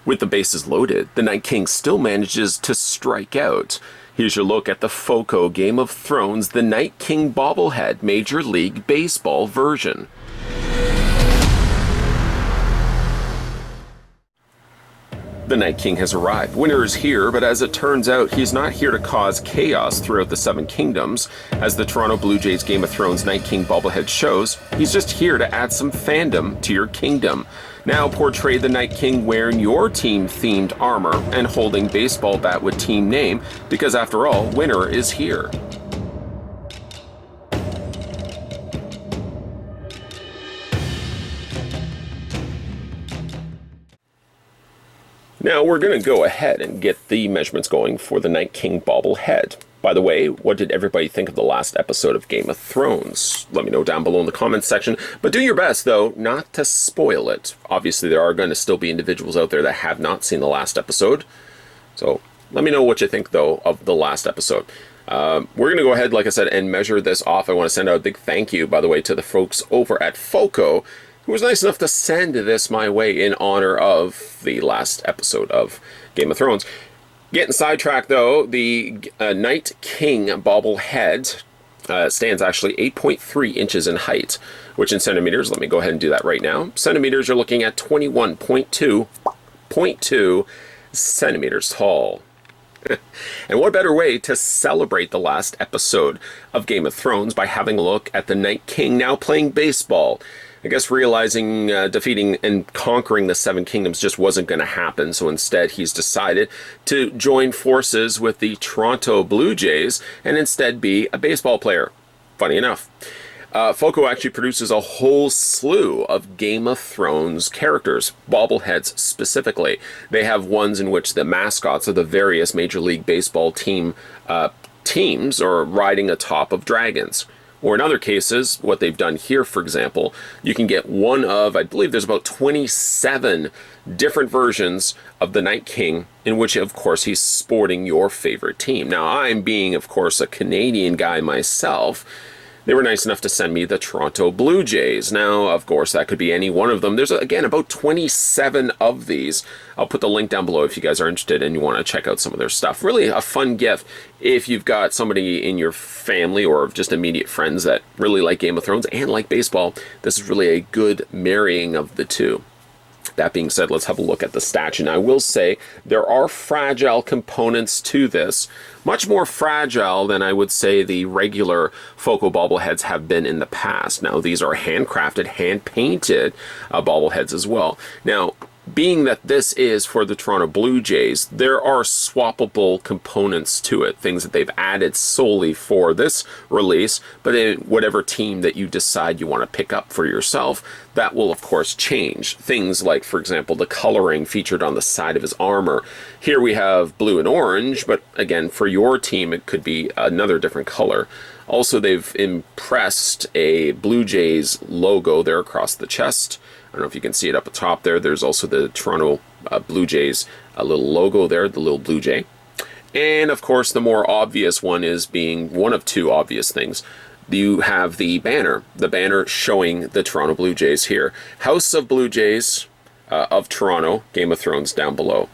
With the bases loaded, the Night King still manages to strike out. Here's your look at the FOCO Game of Thrones, the Night King Bobblehead Major League Baseball version. The Night King has arrived. Winter is here, but as it turns out, he's not here to cause chaos throughout the Seven Kingdoms. As the Toronto Blue Jays Game of Thrones Night King Bobblehead shows, he's just here to add some fandom to your kingdom. Now portray the Night King wearing your team-themed armor and holding baseball bat with team name, because after all, winter is here. Now we're going to go ahead and get the measurements going for the Night King Bobblehead. By the way, what did everybody think of the last episode of Game of Thrones? Let me know down below in the comments section. But do your best, though, not to spoil it. Obviously, there are going to still be individuals out there that have not seen the last episode. So let me know what you think, though, of the last episode. We're going to go ahead, like I said, and measure this off. I want to send out a big thank you, by the way, to the folks over at FOCO, who was nice enough to send this my way in honor of the last episode of Game of Thrones. Getting sidetracked, though, the Night King Bobblehead stands actually 8.3 inches in height, which in centimeters, let me go ahead and do that right now. Centimeters, you're looking at 21.2 centimeters tall. And what better way to celebrate the last episode of Game of Thrones by having a look at the Night King now playing baseball. I guess realizing defeating and conquering the Seven Kingdoms just wasn't going to happen, so instead he's decided to join forces with the Toronto Blue Jays and instead be a baseball player. Funny enough. FOCO actually produces a whole slew of Game of Thrones characters, bobbleheads specifically. They have ones in which the mascots of the various Major League Baseball teams are riding atop of dragons. Or in other cases, what they've done here, for example, you can get one of, I believe there's about 27 different versions of the Night King, in which, of course, he's sporting your favorite team. Now, I'm being, of course, a Canadian guy myself. They were nice enough to send me the Toronto Blue Jays. Now, of course, that could be any one of them. There's, again, about 27 of these. I'll put the link down below if you guys are interested and you want to check out some of their stuff. Really a fun gift if you've got somebody in your family or just immediate friends that really like Game of Thrones and like baseball. This is really a good marrying of the two. That being said, let's have a look at the statue. Now, I will say there are fragile components to this, much more fragile than I would say the regular FOCO bobbleheads have been in the past. Now, these are handcrafted, hand-painted bobbleheads as well. Now, being that this is for the Toronto Blue Jays, there are swappable components to it, things that they've added solely for this release, but in whatever team that you decide you want to pick up for yourself, that will of course change. Things like, for example, the coloring featured on the side of his armor. Here we have blue and orange, but again, for your team, it could be another different color. Also, they've impressed a Blue Jays logo there across the chest. I don't know if you can see it up at top there. There's also the Toronto Blue Jays, a little logo there, the little Blue Jay. And of course, the more obvious one is being one of two obvious things. You have the banner showing the Toronto Blue Jays here. House of Blue Jays of Toronto, Game of Thrones down below.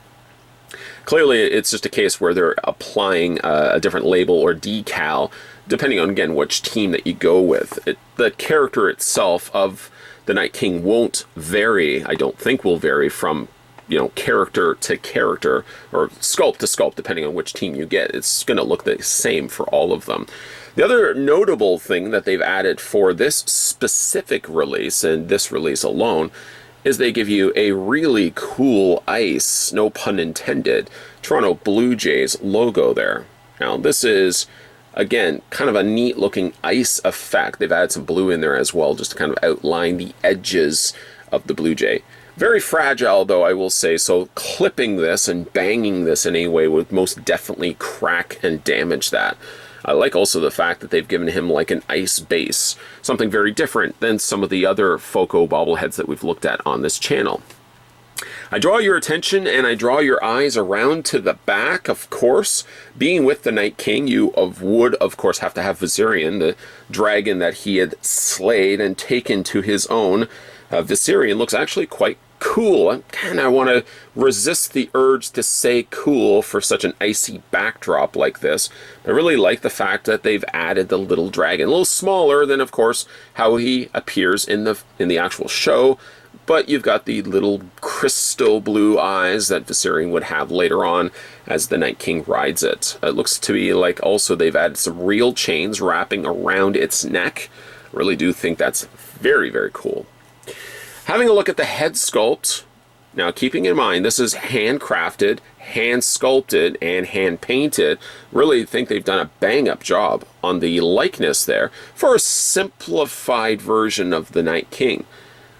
Clearly, it's just a case where they're applying a different label or decal, depending on, again, which team that you go with. The character itself of the Night King won't vary, I don't think will vary from, character to character or sculpt to sculpt, depending on which team you get. It's going to look the same for all of them. The other notable thing that they've added for this specific release, and this release alone, is they give you a really cool ice, no pun intended, Toronto Blue Jays logo there. Now, this is, again, kind of a neat looking ice effect. They've added some blue in there as well, just to kind of outline the edges of the Blue Jay. Very fragile, though, I will say, so clipping this and banging this in any way would most definitely crack and damage that. I like also the fact that they've given him like an ice base, something very different than some of the other FOCO bobbleheads that we've looked at on this channel. I draw your attention and I draw your eyes around to the back, of course. Being with the Night King, you would, of course, have to have Viserion, the dragon that he had slayed and taken to his own. Viserion looks actually quite cool. And I want to resist the urge to say cool for such an icy backdrop like this. I really like the fact that they've added the little dragon, a little smaller than, of course, how he appears in the actual show. But you've got the little crystal blue eyes that Viserion would have later on as the Night King rides it. It looks to be like also they've added some real chains wrapping around its neck. I really do think that's very, very cool. Having a look at the head sculpt. Now, keeping in mind, this is handcrafted, hand sculpted, and hand painted. Really think they've done a bang-up job on the likeness there for a simplified version of the Night King.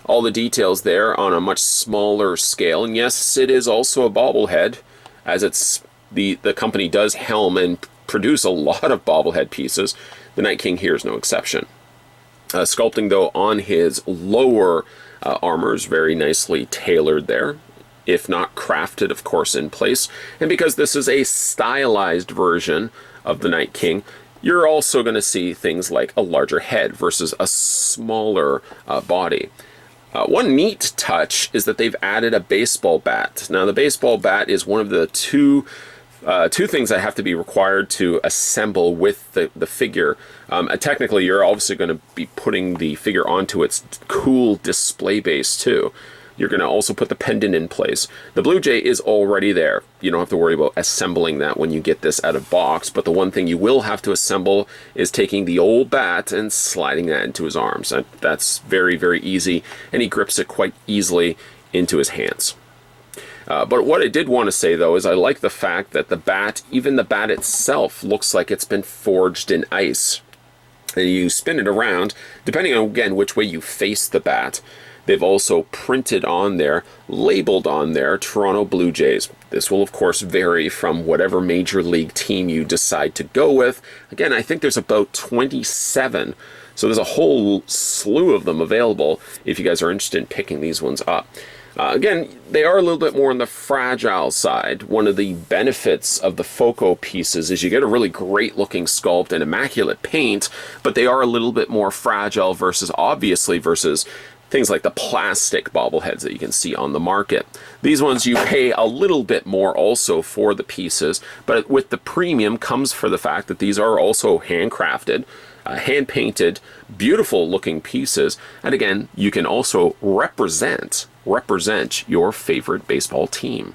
All the details there on a much smaller scale. And yes, it is also a bobblehead, as it's the company does helm and produce a lot of bobblehead pieces. The Night King here is no exception. Sculpting, though, on his lower armor is very nicely tailored there, if not crafted, of course, in place. And because this is a stylized version of the Night King, you're also going to see things like a larger head versus a smaller body. One neat touch is that they've added a baseball bat. Now, the baseball bat is one of the two things that have to be required to assemble with the figure. Technically, you're obviously going to be putting the figure onto its cool display base too. You're going to also put the pendant in place. The Blue Jay is already there. You don't have to worry about assembling that when you get this out of box, but the one thing you will have to assemble is taking the old bat and sliding that into his arms. That's very, very easy, and he grips it quite easily into his hands. But what I did want to say, though, is I like the fact that the bat, even the bat itself, looks like it's been forged in ice. And you spin it around, depending on, again, which way you face the bat. They've also printed on there, labeled on there, Toronto Blue Jays. This will, of course, vary from whatever major league team you decide to go with. Again, I think there's about 27. So there's a whole slew of them available if you guys are interested in picking these ones up. Again, they are a little bit more on the fragile side. One of the benefits of the FOCO pieces is you get a really great looking sculpt and immaculate paint, but they are a little bit more fragile versus things like the plastic bobbleheads that you can see on the market. These ones you pay a little bit more also for the pieces, but with the premium comes for the fact that these are also handcrafted, hand-painted, beautiful looking pieces. And again, you can also represent your favorite baseball team.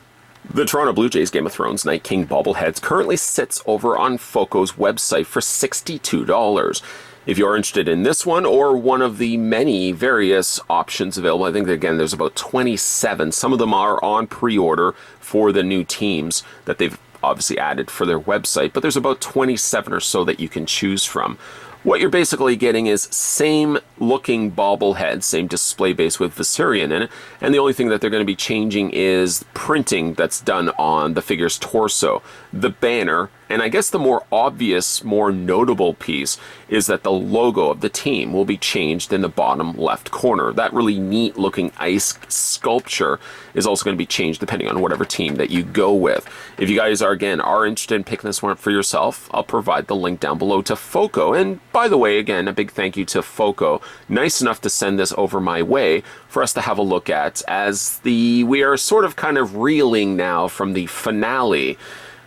The Toronto Blue Jays Game of Thrones Night King bobbleheads currently sits over on FOCO's website for $62. If you're interested in this one or one of the many various options available, I think that, again, there's about 27. Some of them are on pre-order for the new teams that they've obviously added for their website, but there's about 27 or so that you can choose from. What you're basically getting is same looking bobblehead, same display base with Viserion in it, and the only thing that they're going to be changing is printing that's done on the figure's torso, the banner, and I guess the more obvious, more notable piece is that the logo of the team will be changed in the bottom left corner. That really neat looking ice sculpture is also going to be changed depending on whatever team that you go with. If you guys are interested in picking this one up for yourself, I'll provide the link down below to FOCO. And by the way, again, a big thank you to FOCO. Nice enough to send this over my way for us to have a look at as we are sort of kind of reeling now from the finale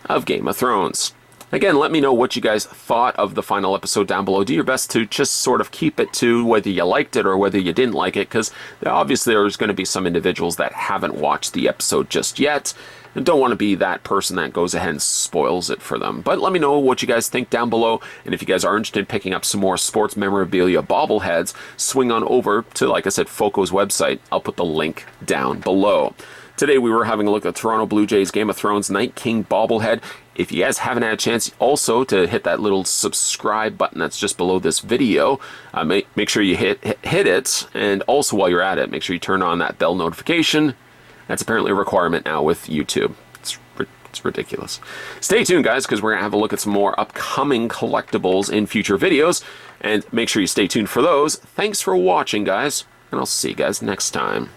of Game of Thrones. Again, let me know what you guys thought of the final episode down below. Do your best to just sort of keep it to whether you liked it or whether you didn't like it, because obviously there's going to be some individuals that haven't watched the episode just yet and don't want to be that person that goes ahead and spoils it for them. But let me know what you guys think down below, and if you guys are interested in picking up some more sports memorabilia bobbleheads, swing on over to, like I said, FOCO's website. I'll put the link down below. Today we were having a look at Toronto Blue Jays Game of Thrones Night King bobblehead. If you guys haven't had a chance also to hit that little subscribe button that's just below this video, make sure you hit it, and also while you're at it, make sure you turn on that bell notification. That's apparently a requirement now with YouTube. It's ridiculous. Stay tuned, guys, because we're going to have a look at some more upcoming collectibles in future videos, and make sure you stay tuned for those. Thanks for watching, guys, and I'll see you guys next time.